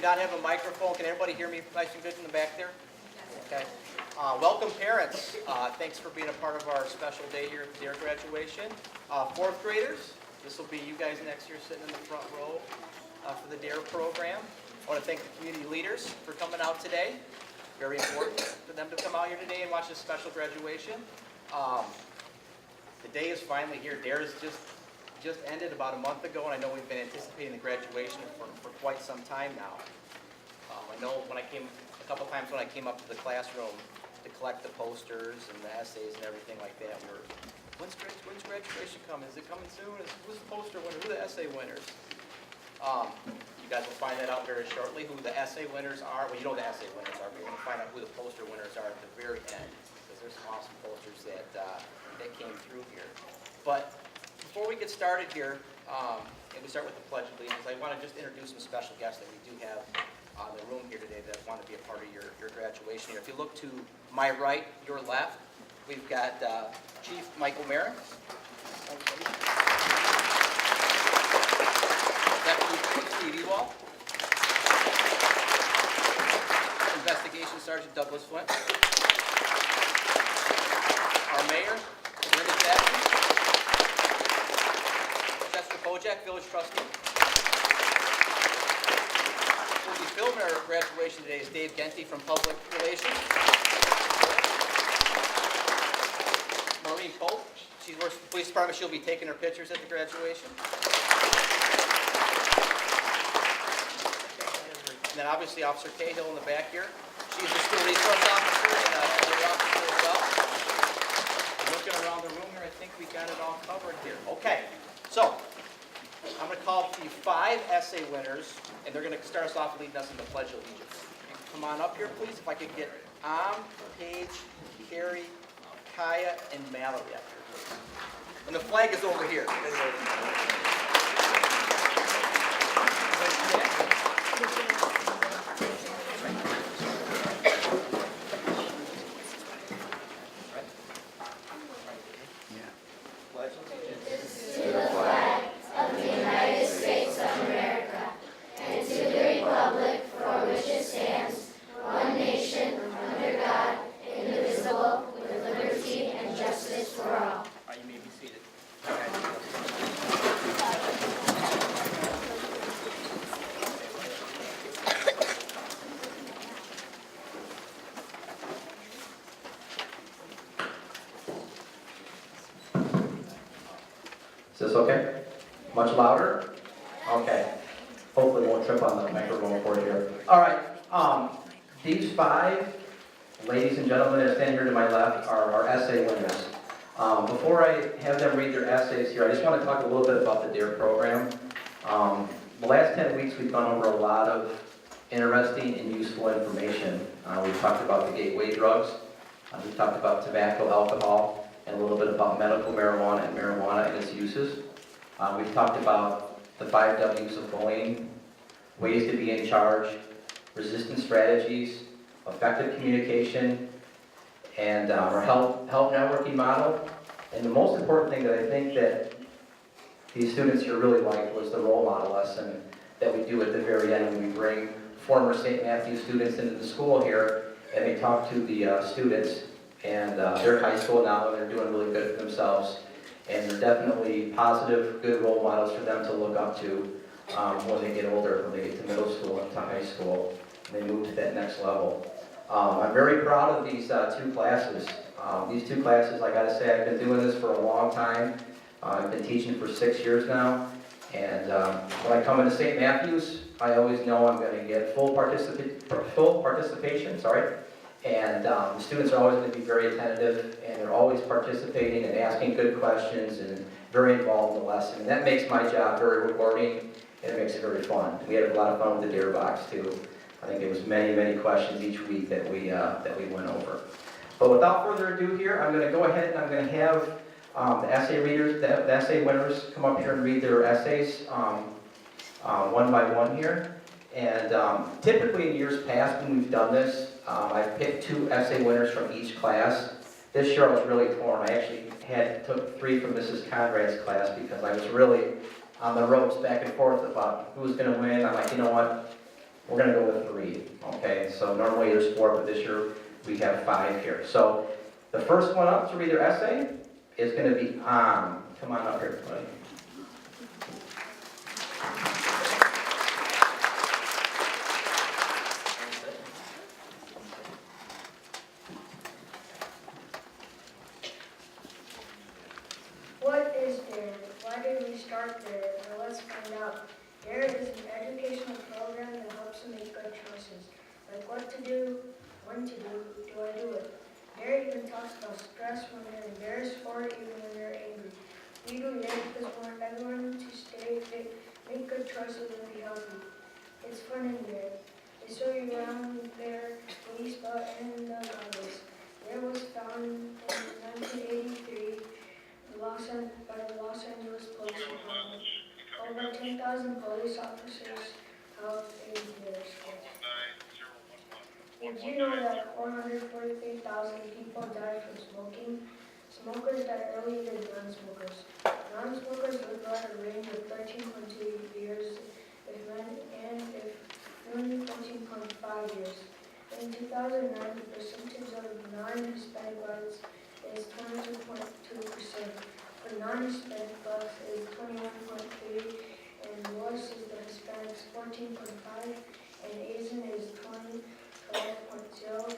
not have a microphone, can everybody hear me nice and good in the back there? Okay. Welcome parents. Thanks for being a part of our special day here at DARE graduation. Fourth graders, this will be you guys next year sitting in the front row for the DARE program. I want to thank the community leaders for coming out today. Very important for them to come out here today and watch this special graduation. The day is finally here. DARE is just ended about a month ago, and I know we've been anticipating the graduation for quite some time now. I know when I came, a couple times when I came up to the classroom to collect the posters and the essays and everything like that, we were, when's graduation coming? Is it coming soon? Who's the poster winner? Who are the essay winners? You guys will find that out very shortly, who the essay winners are. Well, you know who the essay winners are, but you're going to find out who the poster winners are at the very end, because there's some awesome posters that came through here. But before we get started here, and we start with the Pledge of Allegiance, I want to just introduce some special guests that we do have in the room here today that want to be a part of your graduation here. If you look to my right, your left, we've got Chief Michael Merrick. Deputy Chief Steve Ewald. Investigation Sergeant Douglas Flint. Our Mayor, Linda Jackson. Chester Kojak, Village Trustee. We'll be filming our graduation today is Dave Genty from Public Relations. Maureen Pope, she works for the police department. She'll be taking her pictures at the graduation. And then obviously Officer Cahill in the back here. She's a school resource officer and another officer as well. Looking around the room here, I think we got it all covered here. Okay, so I'm going to call the 5 essay winners, and they're going to start us off leading us in the Pledge of Allegiance. Come on up here, please. If I could get Paige, Carrie, Kaya, and Mallory up here, please. And the flag is over here. Is this okay? Much louder? Okay. Hopefully won't trip on the microphone cord here. All right. These 5 ladies and gentlemen that stand here to my left are our essay winners. Before I have them read their essays here, I just want to talk a little bit about the DARE program. The last 10 weeks we've gone over a lot of interesting and useful information. We've talked about the gateway drugs. We've talked about tobacco, alcohol, and a little bit about medical marijuana and marijuana and its uses. We've talked about the 5 W's of bullying, ways to be in charge, resistance strategies, effective communication, and our help networking model. And the most important thing that I think that these students here really liked was the role model lesson that we do at the very end when we bring former St. Matthew students into the school here and they talk to the students. And they're high school now and they're doing really good for themselves. And they're definitely positive, good role models for them to look up to when they get older, when they get to middle school and to high school, and they move to that next level. I'm very proud of these 2 classes. These 2 classes, I gotta say, I've been doing this for a long time. I've been teaching for 6 years now. And when I come into St. Matthews, I always know I'm gonna get full participation, And the students are always going to be very attentive, and they're always participating and asking good questions and very involved in the lesson. And that makes my job very rewarding, and it makes it very fun. We had a lot of fun with the DARE box too. I think it was many questions each week that we went over. But without further ado here, I'm going to go ahead and I'm going to have the essay readers, the essay winners, come up here and read their essays one by one here. And typically in years past when we've done this, I've picked 2 essay winners from each class. This year I was really torn. I actually took 3 from Mrs. Conrad's class because I was really on the ropes back and forth about who was going to win. I'm like, you know what? We're gonna go with 3, okay? So normally there's 4, but this year we have 5 here. So the first one up to read their essay is gonna be on. Come on up here, buddy. What is DARE? Why did we start DARE? Now let's find out. DARE is an educational program that helps you make good choices, like what to do, when to do I do it? DARE even talks about stress when you're embarrassed or even when you're angry. We do DARE because we want everyone to stay fit, make good choices, and be healthy. It's fun in DARE. They show you around there, police spot, and the others. DARE was founded in 1983 by the Los Angeles Police Department. Over 10,000 police officers helped in their school. Did you know that 443,000 people died from smoking? Smokers die earlier than non-smokers. Non-smokers live at a range of 13.2 years if men and if women 14.5 years. In 2009, the percentage of non-Hispanic blacks is 22.2%. For non-Hispanic blacks is 21.3%, and worse is the Hispanics 14.5%, and Asian is 12.0%.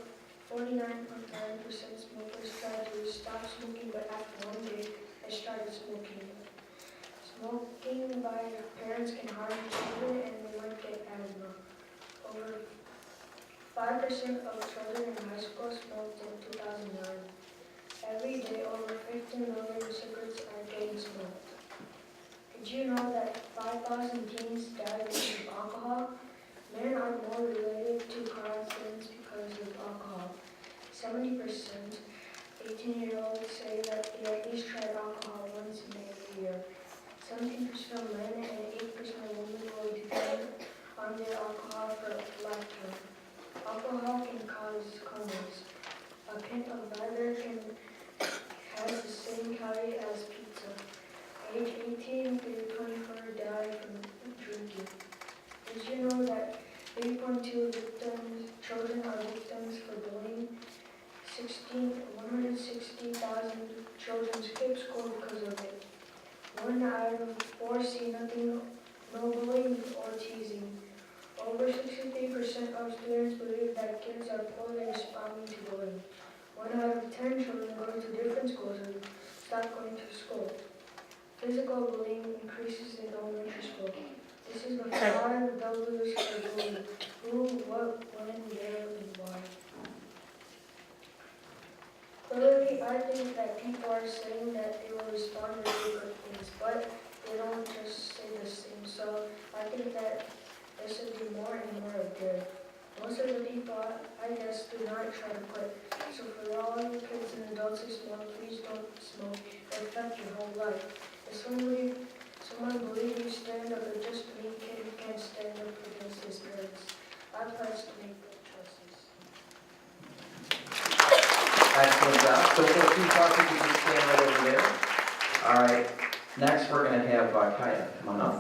49.9% smokers tried to stop smoking, but after one day, they started smoking. Smoking by your parents can harm children, and they might get asthma. Over 5% of children in high school smoked in 2009. Every day, over 15 million cigarettes are getting smoked. Did you know that 5,000 teens die because of alcohol? Men are more related to car accidents because of alcohol. 70% 18-year-olds say that they at least tried alcohol once in a year. 17% of men and 8% of women will depend on their alcohol for a lifetime. Alcohol can cause comas. A pint of lager has the same calorie as pizza. Age 18 through 24 die from drinking. Did you know that 3.2 children are victims for bullying? 160,000 children skip school because of it. 1 out of 4 see nothing, no bullying or teasing. Over 63% of students believe that kids are poorly responding to bullying. 1 out of 10 children go to different schools and stop going to school. Physical bullying increases in elementary school. This is the 5 W's for bullying: who, what, when, where, and why. Clearly, I think that people are saying that they will respond to good things, but they don't just say the same. So I think that there should be more and more of DARE. Most of the people, I guess, do not try to quit. So for all you kids and adults who smoke, please don't smoke. It will affect your whole life. If someone believes you stand up, or just any kid who can't stand up against his parents. I pledge to make good choices. Excellent job. So we'll go too far, so you can stand right over there. All right. Next, we're going to have Kaya. Come on up.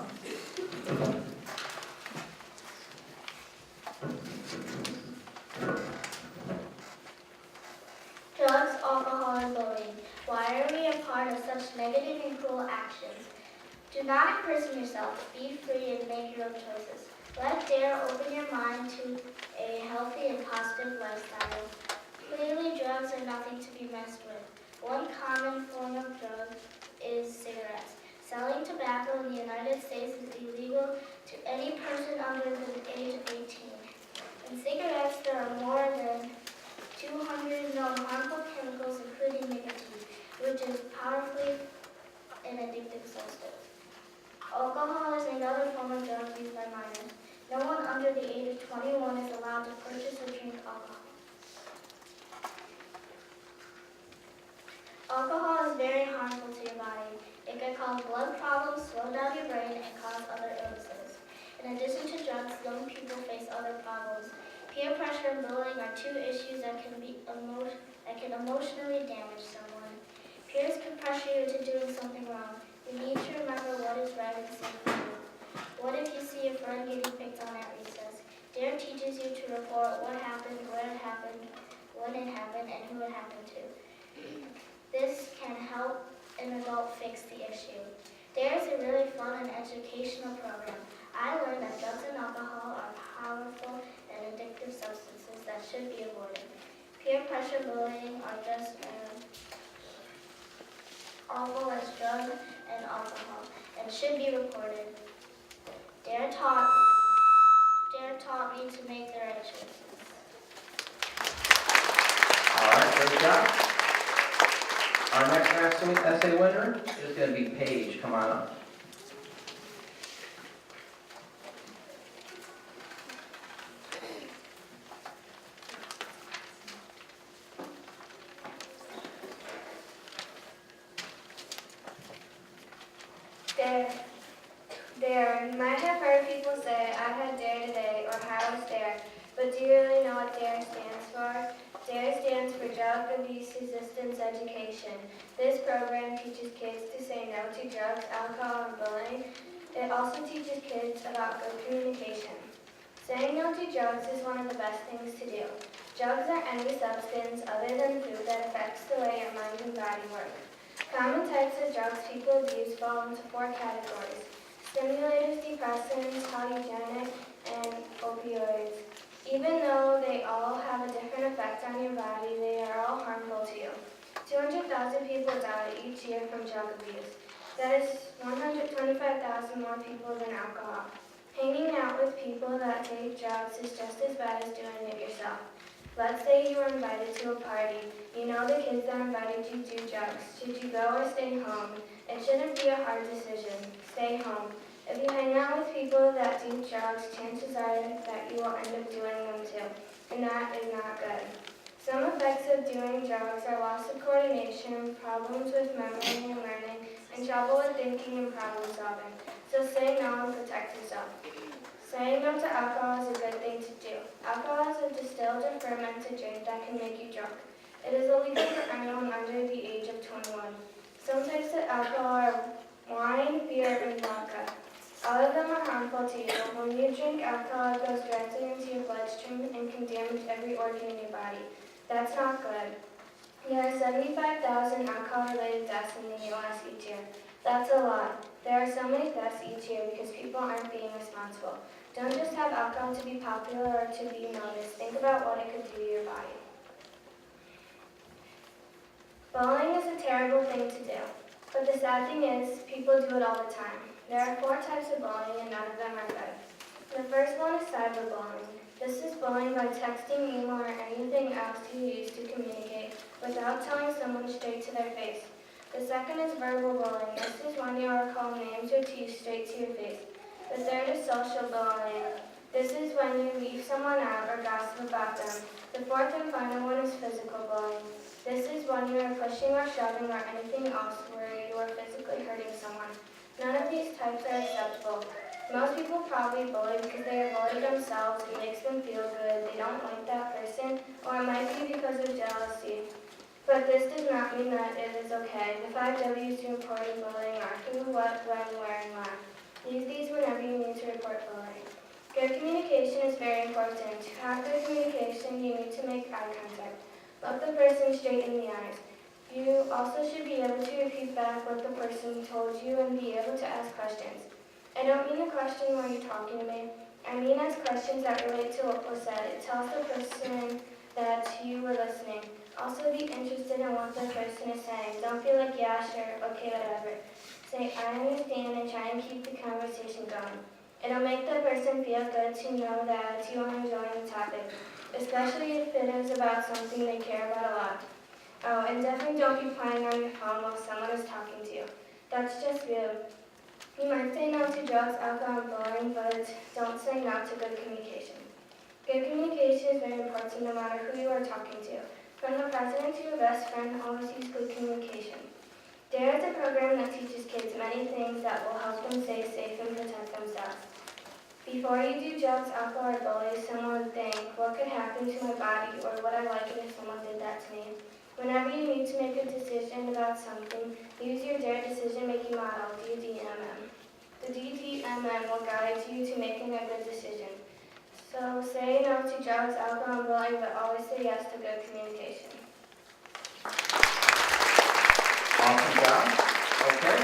Drugs, alcohol, and bullying. Why are we a part of such negative and cruel actions? Do not imprison yourself. Be free and make your own choices. Let DARE open your mind to a healthy and positive lifestyle. Clearly, drugs are nothing to be messed with. One common form of drug is cigarettes. Selling tobacco in the United States is illegal to any person under the age of 18. In cigarettes, there are more than 200 known harmful chemicals, including nicotine, which is powerfully an addictive substance. Alcohol is another form of drug used by minors. No one under the age of 21 is allowed to purchase or drink alcohol. Alcohol is very harmful to your body. It can cause blood problems, slow down your brain, and cause other illnesses. In addition to drugs, young people face other problems. Peer pressure and bullying are 2 issues that can emotionally damage someone. Peers can pressure you into doing something wrong. You need to remember what is right and safe for you. What if you see a friend getting picked on at recess? DARE teaches you to report what happened, where it happened, when it happened, and who it happened to. This can help an adult fix the issue. DARE is a really fun and educational program. I learned that drugs and alcohol are powerful and addictive substances that should be avoided. Peer pressure bullying are just as awful as drugs and alcohol and should be reported. DARE taught me to make the right choices. All right, great job. Our next essay winner is going to be Paige. Come on up. Dare. You might have heard people say, I had DARE today, or how was DARE, but do you really know what DARE stands for? DARE stands for Drug Abuse Resistance Education. This program teaches kids to say no to drugs, alcohol, and bullying. It also teaches kids about good communication. Saying no to drugs is one of the best things to do. Drugs are any substance other than food that affects the way your mind and body work. Common types of drugs people abuse fall into 4 categories: stimulators, depressants, hallucinogenic, and opioids. Even though they all have a different effect on your body, they are all harmful to you. 200,000 people die each year from drug abuse. That is 125,000 more people than alcohol. Hanging out with people that take drugs is just as bad as doing it yourself. Let's say you were invited to a party. You know the kids that invited you do drugs. Should you go or stay home? It shouldn't be a hard decision. Stay home. If you hang out with people that do drugs, chances are that you will end up doing them too, and that is not good. Some effects of doing drugs are loss of coordination, problems with memory and learning, and trouble with thinking and problem solving. So say no and protect yourself. Saying no to alcohol is a good thing to do. Alcohol is a distilled and fermented drink that can make you drunk. It is illegal for anyone under the age of 21. Some types of alcohol are wine, beer, and vodka. All of them are harmful to you. When you drink alcohol, it goes directly into your bloodstream and can damage every organ in your body. That's not good. There are 75,000 alcohol-related deaths in the U.S. each year. That's a lot. There are so many deaths each year because people aren't being responsible. Don't just have alcohol to be popular or to be noticed. Think about what it could do to your body. Bullying is a terrible thing to do. But the sad thing is, people do it all the time. There are 4 types of bullying and none of them are good. The first one is cyberbullying. This is bullying by texting, email, or anything else you use to communicate without telling someone straight to their face. The second is verbal bullying. This is when you are called names or teased straight to your face. The third is social bullying. This is when you leave someone out or gossip about them. The fourth and final one is physical bullying. This is when you are pushing or shoving or anything else where you are physically hurting someone. None of these types are acceptable. Most people probably bully because they are bullied themselves. It makes them feel good. They don't like that person, or it might be because of jealousy. But this does not mean that it is okay. The 5 W's to reporting bullying are who, what, when, where, and why. Use these whenever you need to report bullying. Good communication is very important. To have good communication, you need to make eye contact. Look the person straight in the eyes. You also should be able to repeat back what the person told you and be able to ask questions. I don't mean a question where you're talking to me. I mean ask questions that relate to what was said. It tells the person that you were listening. Also be interested in what the person is saying. Don't be like, yeah, sure, okay, whatever. Say, I understand, and try and keep the conversation going. It'll make the person feel good to know that you are enjoying the topic, especially if it is about something they care about a lot. Oh, and definitely don't be playing on your phone while someone is talking to you. That's just rude. You might say no to drugs, alcohol, and bullying, but don't say no to good communication. Good communication is very important no matter who you are talking to. From the president to your best friend, always use good communication. DARE is a program that teaches kids many things that will help them stay safe and protect themselves. Before you do drugs, alcohol, or bully, someone would think, what could happen to my body, or would I like it if someone did that to me? Whenever you need to make a decision about something, use your DARE decision-making model, DDMM. The DDMM will guide you to making a good decision. So say no to drugs, alcohol, and bullying, but always say yes to good communication. Awesome job. Okay.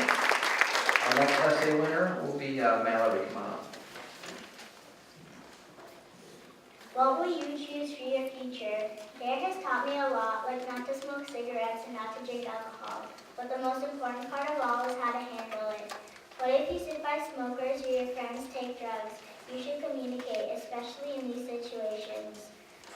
Our next essay winner will be Mallory. Come on up. What will you choose for your future? Dare has taught me a lot, like not to smoke cigarettes and not to drink alcohol. But the most important part of all is how to handle it. What if you sit by smokers or your friends take drugs? You should communicate, especially in these situations.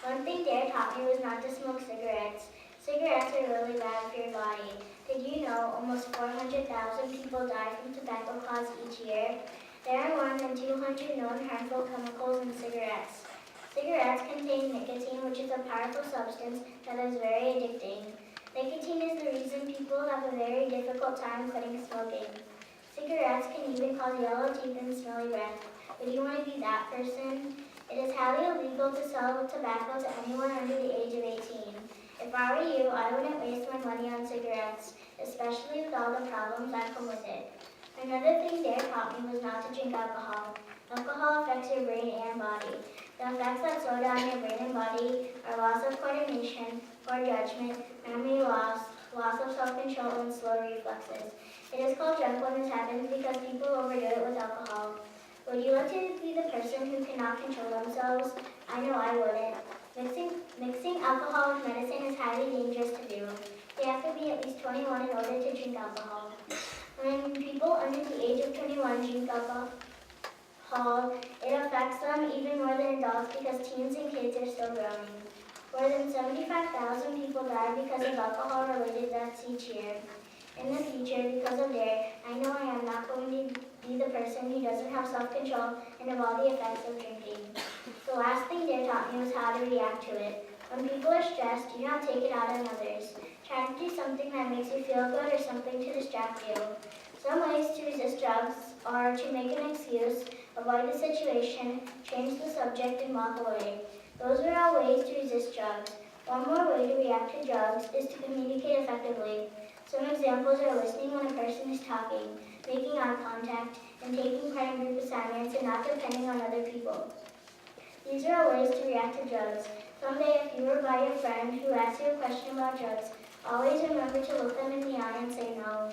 One thing Dare taught me was not to smoke cigarettes. Cigarettes are really bad for your body. Did you know almost 400,000 people die from tobacco cause each year? There are more than 200 known harmful chemicals in cigarettes. Cigarettes contain nicotine, which is a powerful substance that is very addicting. Nicotine is the reason people have a very difficult time quitting smoking. Cigarettes can even cause yellow teeth and smelly breath. Would you want to be that person? It is highly illegal to sell tobacco to anyone under the age of 18. If I were you, I wouldn't waste my money on cigarettes, especially with all the problems that come with it. Another thing Dare taught me was not to drink alcohol. Alcohol affects your brain and body. The effects that slow down your brain and body are loss of coordination, poor judgment, memory loss, loss of self-control, and slow reflexes. It is called drunk when this happens because people overdo it with alcohol. Would you like to be the person who cannot control themselves? I know I wouldn't. Mixing alcohol with medicine is highly dangerous to do. You have to be at least 21 in order to drink alcohol. When people under the age of 21 drink alcohol, it affects them even more than adults because teens and kids are still growing. More than 75,000 people die because of alcohol-related deaths each year. In the future, because of Dare, I know I am not going to be the person who doesn't have self-control and of all the effects of drinking. The last thing Dare taught me was how to react to it. When people are stressed, do not take it out on others. Try to do something that makes you feel good or something to distract you. Some ways to resist drugs are to make an excuse, avoid the situation, change the subject, and walk away. Those are all ways to resist drugs. One more way to react to drugs is to communicate effectively. Some examples are listening when a person is talking, making eye contact, and taking part in group assignments and not depending on other people. These are all ways to react to drugs. Someday, if you were by your friend who asks you a question about drugs, always remember to look them in the eye and say no.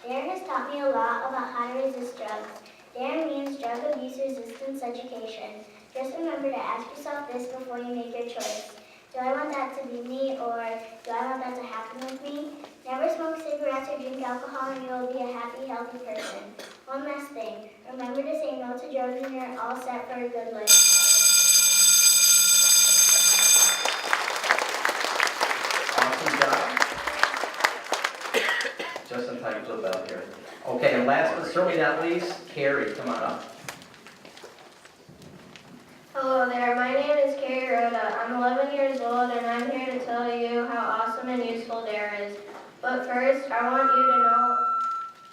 Dare has taught me a lot about how to resist drugs. Dare means drug abuse resistance education. Just remember to ask yourself this before you make your choice. Do I want that to be me, or do I want that to happen with me? Never smoke cigarettes or drink alcohol and you will be a happy, healthy person. One last thing, remember to say no to drugs and you're all set for a good life. Awesome job. Just in time to flip out here. Okay, and last but certainly not least, Carrie, come on up. Hello there, my name is Carrie Rhoda. I'm 11 years old and I'm here to tell you how awesome and useful DARE is. But first, I want you to know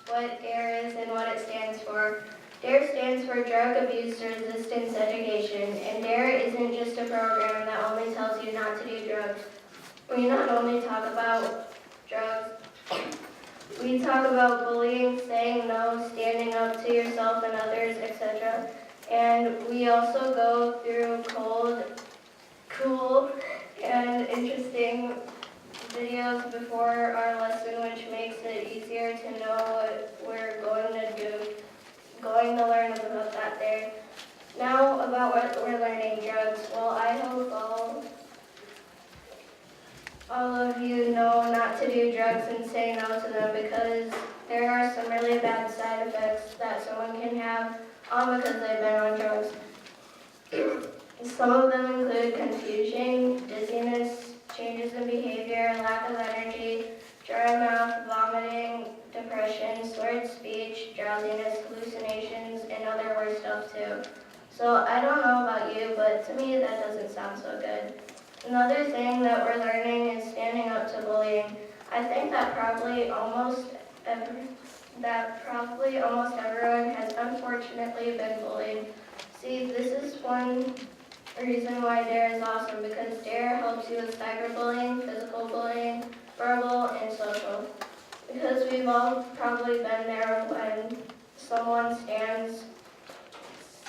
what DARE is and what it stands for. DARE stands for Drug Abuse Resistance Education, and DARE isn't just a program that only tells you not to do drugs. We not only talk about drugs, we talk about bullying, saying no, standing up to yourself and others, etc. And we also go through cool, and interesting videos before our lesson, which makes it easier to know what we're going to learn about that there. Now about what we're learning, drugs. Well, I hope all of you know not to do drugs and say no to them, because there are some really bad side effects that someone can have all because they've been on drugs. Some of them include confusion, dizziness, changes in behavior, lack of energy, dry mouth, vomiting, depression, slurred speech, drowsiness, hallucinations, and other worse stuff too. So I don't know about you, but to me that doesn't sound so good. Another thing that we're learning is standing up to bullying. I think that probably almost everyone has unfortunately been bullied. See, this is one reason why DARE is awesome, because DARE helps you with cyberbullying, physical bullying, verbal, and social. because we've all probably been there when someone sends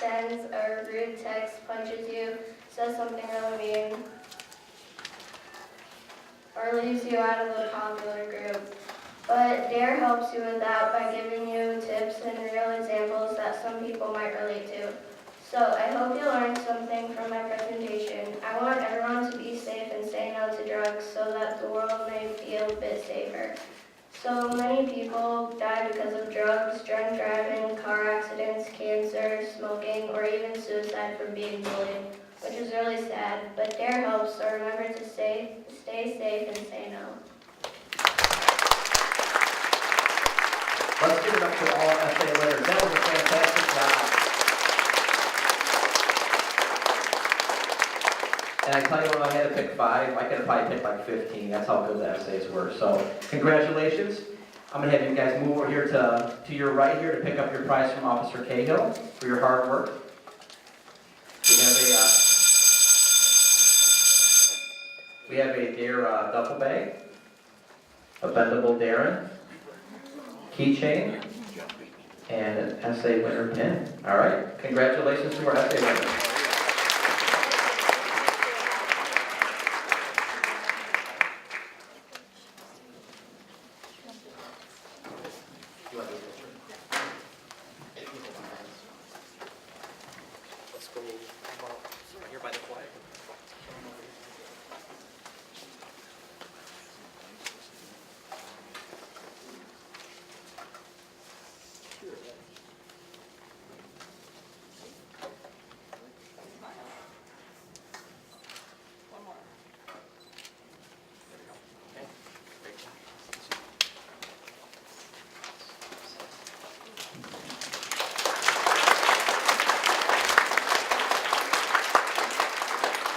a rude text, punches you, says something really mean, or leaves you out of the popular group. But DARE helps you with that by giving you tips and real examples that some people might relate to. So I hope you learned something from my presentation. I want everyone to be safe and say no to drugs so that the world may feel a bit safer. So many people die because of drugs, drunk driving, car accidents, cancer, smoking, or even suicide from being bullied, which is really sad. But DARE helps, so remember to stay safe and say no. Let's give it up to all essay winners. That was a fantastic job. And I tell you what, if I had to pick 5, I could have probably picked like 15. That's how good the essays were. So congratulations. I'm going to have you guys move over here to your right here to pick up your prize from Officer Cahill for your hard work. We have a DARE duffel bag, a bendable Darren, keychain, and an essay winner pin. All right, congratulations to our essay winners. Let's go here by the flag.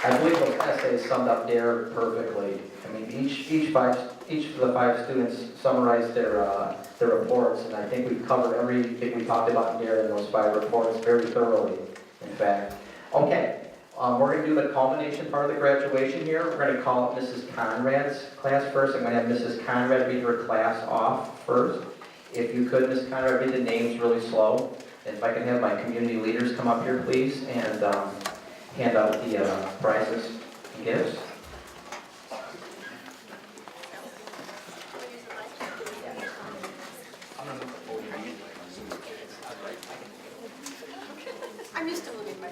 I believe those essays summed up DARE perfectly. I mean, each of the 5 students summarized their reports, and I think we covered everything we talked about in DARE in those 5 reports very thoroughly, in fact. Okay, we're going to do the culmination part of the graduation here. We're going to call Mrs. Conrad's class first. I'm going to have Mrs. Conrad read her class off first. If you could, Ms. Conrad, read the names really slow. And if I can have my community leaders come up here, please, and hand out the prizes and gifts. I'm used to moving my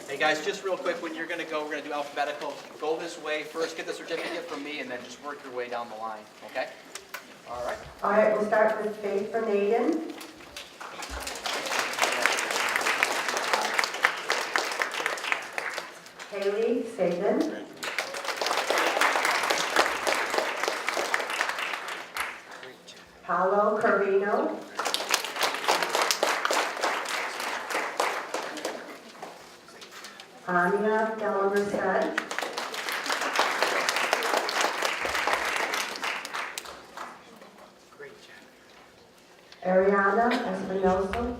Hey guys, just real quick, when you're going to go, we're going to do alphabetical. Go this way. First, get the certificate from me, and then just work your way down the line, okay? All right. All right, we'll start with Faith from Aiden. Haley Saban. Paulo Carino. Anya Delamerced. Ariana Espinosa.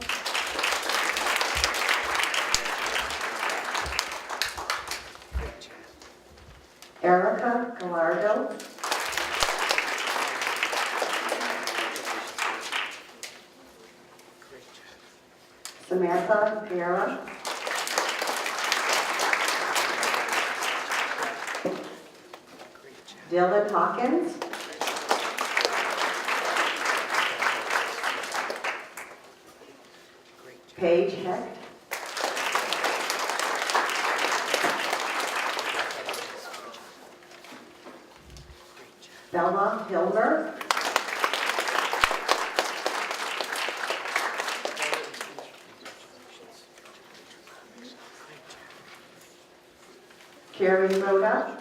Erica Gallardo. Samantha Guerra. Dylan Hawkins. Paige Hecht. Bella Hilmer. Carrie Rhoda.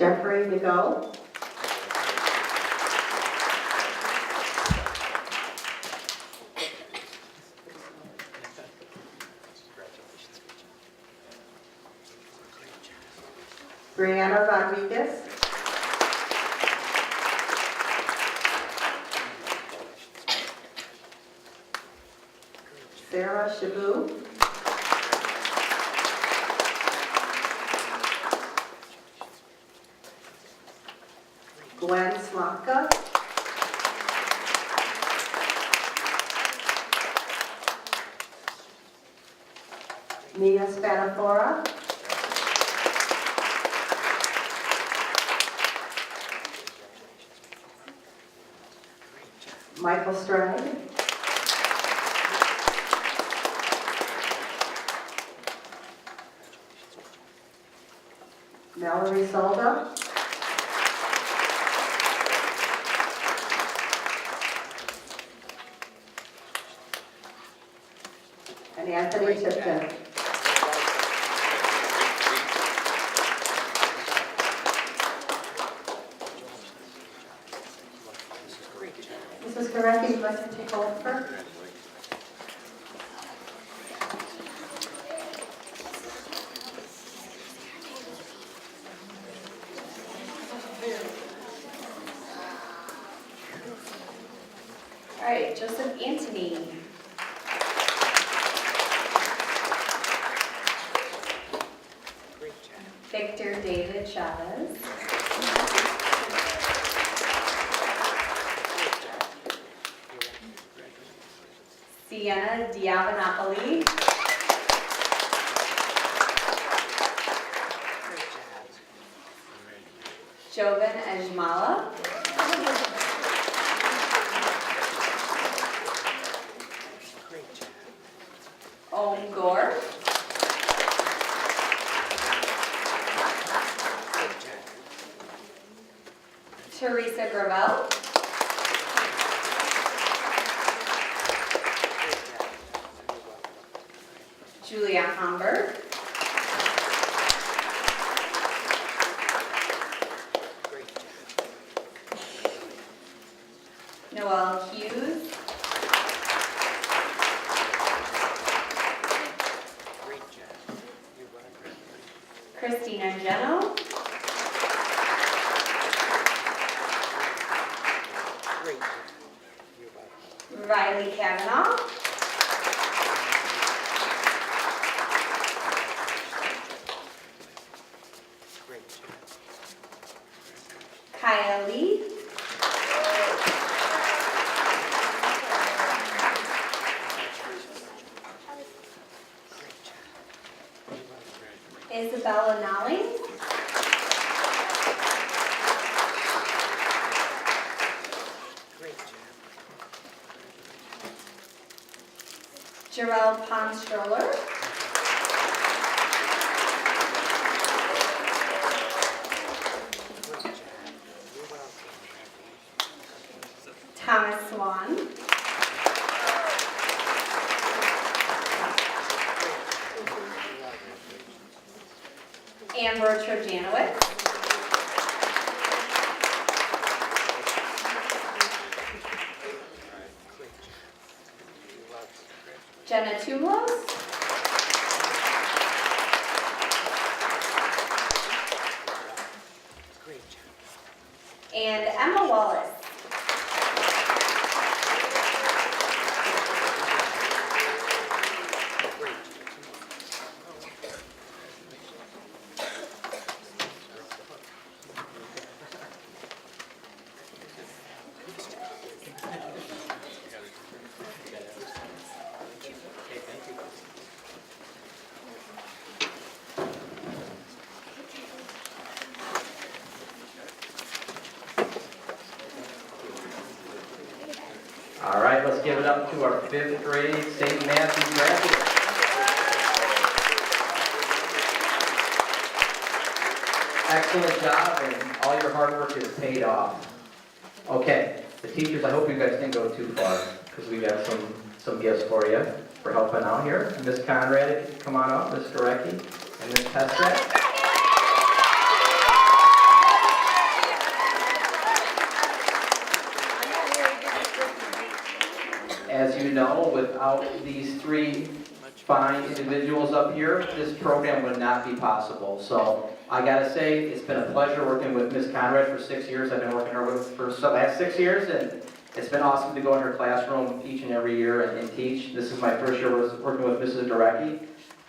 Jeffrey Nago. Brianna Rodriguez. Sarah Shabu. Gwen Slapka. Mia Spatafora. Michael Stride. Mallory Solda. And Anthony Tipton. Mrs. Gorecki, would you like to take over? All right, Joseph Anthony. Victor David Chavez. Sienna Diavanopoli. Jovan Ejmala. Om Gore. Teresa Gravel. Julia Homberg. Noelle Hughes. Christina Geno. Riley Kavanaugh. Kaya Lee. Isabella Nolling. Jarrell Ponstroller. Thomas Swan. Amber Trojanowicz. Jenna Tumlos. And Emma Wallace. All right, let's give it up to our 5th grade St. Matthew graduates. Excellent job, and all your hard work is paid off. Okay, the teachers, I hope you guys didn't go too far, because we got some gifts for you for helping out here. Miss Conrad, come on up, Miss Gorecki, and Miss Pestek. as you know, without these three fine individuals up here, this program would not be possible. So I gotta say, it's been a pleasure working with Ms. Conrad for 6 years. I've been working her with for the last 6 years, and it's been awesome to go in her classroom each and every year and teach. This is my first year working with Mrs. Durecki.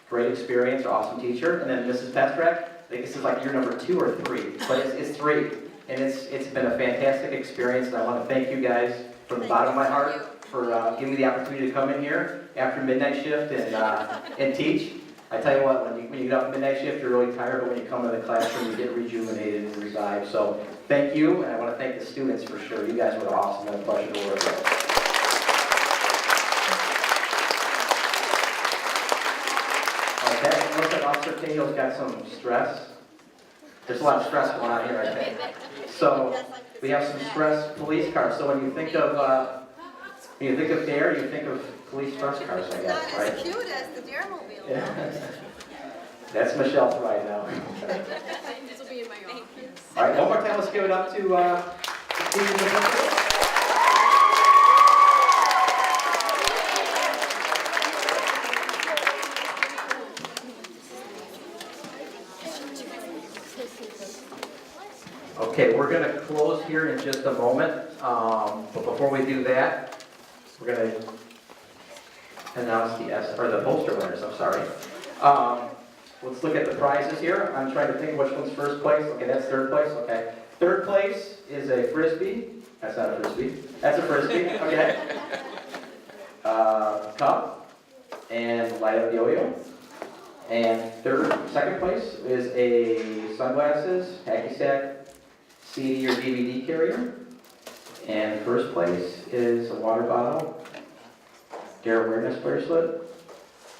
Great experience, awesome teacher. And then Mrs. Pestrak, I think this is like year number 2 or 3, but it's 3. And it's been a fantastic experience, and I want to thank you guys from the bottom of my heart for giving me the opportunity to come in here after midnight shift and teach. I tell you what, when you get up midnight shift, you're really tired, but when you come into the classroom, you get rejuvenated and revived. So thank you, and I want to thank the students for sure. You guys were awesome, and a pleasure to work with. Okay, looks like Officer Cahill's got some stress. There's a lot of stress going on here, I think. So we have some stress police cars. So when you think of DARE, you think of police stress cars, I guess, right? Not as cute as the Daremobile. Yeah. That's Michelle's right now. This will be in my office. All right, one more time, let's give it up to Stephen McCoy. Okay, we're going to close here in just a moment, but before we do that, we're going to announce the poster winners, I'm sorry. Let's look at the prizes here. I'm trying to think which one's first place. Okay, that's third place, okay. Third place is a Frisbee. That's not a Frisbee. That's a Frisbee, okay. Cup and light up yo-yo. And second place is a sunglasses, hacky sack, CD or DVD carrier. And first place is a water bottle, DARE awareness bracelet,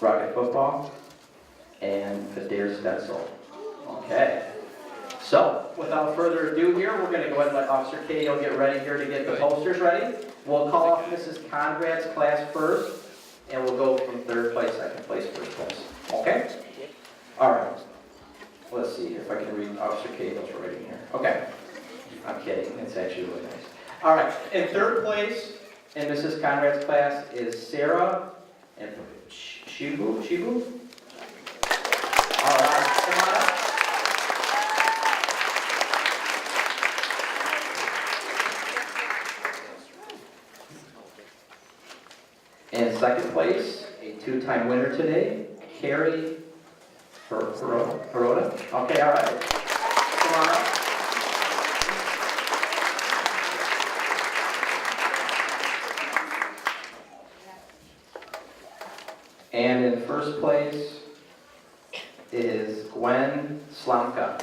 rocket football, and a DARE stencil. Okay. So, without further ado here, we're going to go ahead and let Officer Cahill get ready here to get the posters ready. We'll call off Mrs. Conrad's class first, and we'll go from third place, second place, first place. Okay? All right. Let's see if I can read Officer Cahill's writing here. Okay. I'm kidding. It's actually really nice. All right. In third place in Mrs. Conrad's class is Sarah and Shibu. All right. Come on up. In second place, a 2-time winner today, Carrie Hirota. Okay, all right. Come on up. And in first place is Gwen Slomka.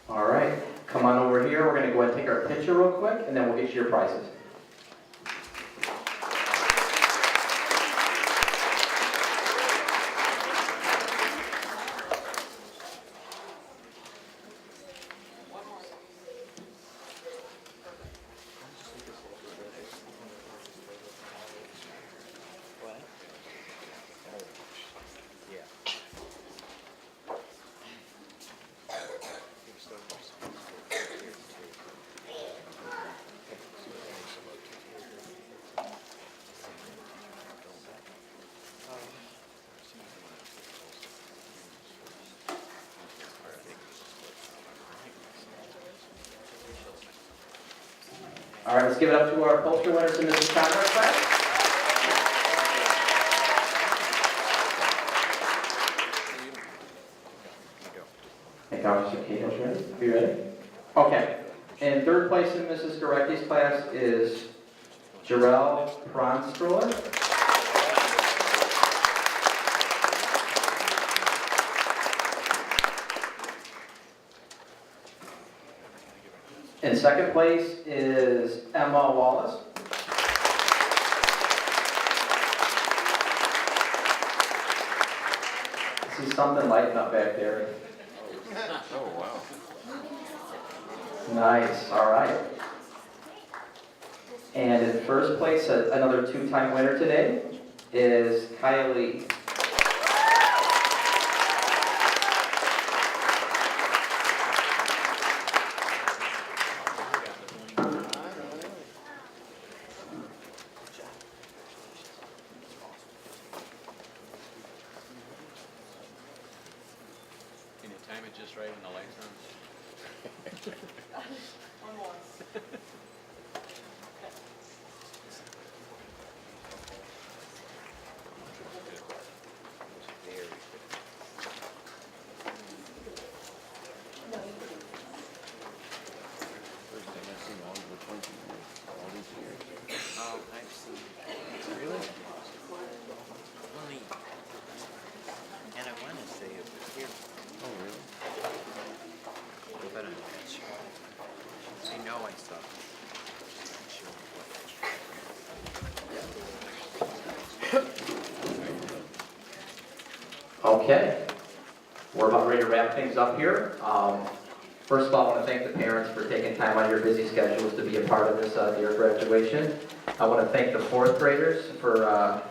All right, come on over here. We're going to go ahead and take our picture real quick, and then we'll get you your prizes. All right, let's give it up to our poster winners in Mrs. Conrad's class. I think Officer Cahill's ready. Are you ready? Okay. In third place in Mrs. Gorecki's class is Jarrell Pronstroller. In second place is Emma Wallace. I see something lighting up back there. Oh, wow. Nice, all right. And in first place, another 2-time winner today is Kylie. Time it just right when the lights on. One more. First thing I've seen all the 20 years, all these years. Oh, I've seen. Really? Only. And I want to say it was here. Oh, really? But I'm not sure. I know I saw it. I'm not sure what. Okay, we're about ready to wrap things up here. First of all, I want to thank the parents for taking time out of your busy schedules to be a part of this year graduation. I want to thank the fourth graders for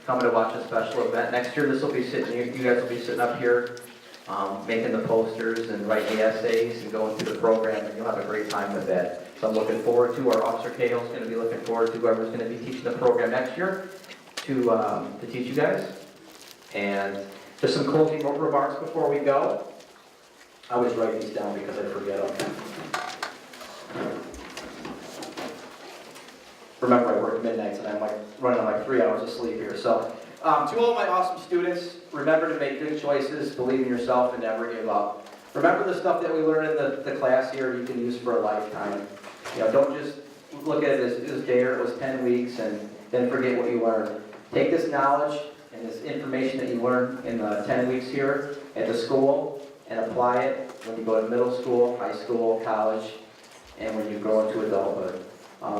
coming to watch a special event. Next year, this will be sitting. You guys will be sitting up here, making the posters and writing the essays and going through the program, and you'll have a great time with that. So I'm looking forward to. Our Officer Cahill is going to be looking forward to whoever's going to be teaching the program next year to teach you guys. And just some closing remarks before we go. I always write these down because I forget them. Remember, I work midnights and I'm like running on like 3 hours of sleep here. So, to all my awesome students, remember to make good choices, believe in yourself, and never give up. Remember the stuff that we learned in the class here you can use for a lifetime. You know, don't just look at it as dare, it was 10 weeks, and then forget what you learned. Take this knowledge and this information that you learned in the 10 weeks here at the school and apply it when you go to middle school, high school, college, and when you grow into adulthood.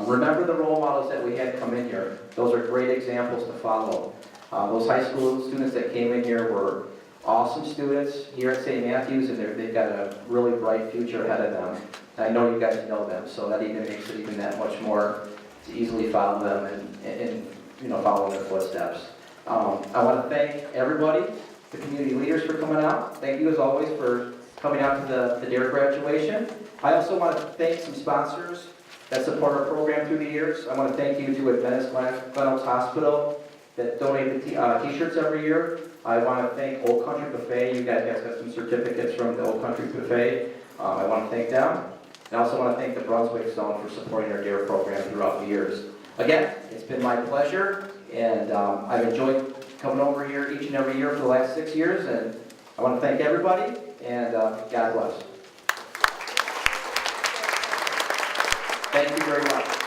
Remember the role models that we had come in here. Those are great examples to follow. Those high school students that came in here were awesome students here at St. Matthews, and they've got a really bright future ahead of them. And I know you guys know them, so that even makes it even that much more to easily follow them and you know, follow their footsteps. I want to thank everybody, the community leaders for coming out. Thank you as always for coming out to the DARE graduation. I also want to thank some sponsors that support our program through the years. I want to thank you to Adventist Glen Oaks Hospital that donate the t-shirts every year. I want to thank Old Country Buffet. You guys got some certificates from the Old Country Buffet. I want to thank them. And I also want to thank the Brunswick Zone for supporting our DARE program throughout the years. Again, it's been my pleasure, and I've enjoyed coming over here each and every year for the last 6 years, and I want to thank everybody, and God bless. Thank you very much.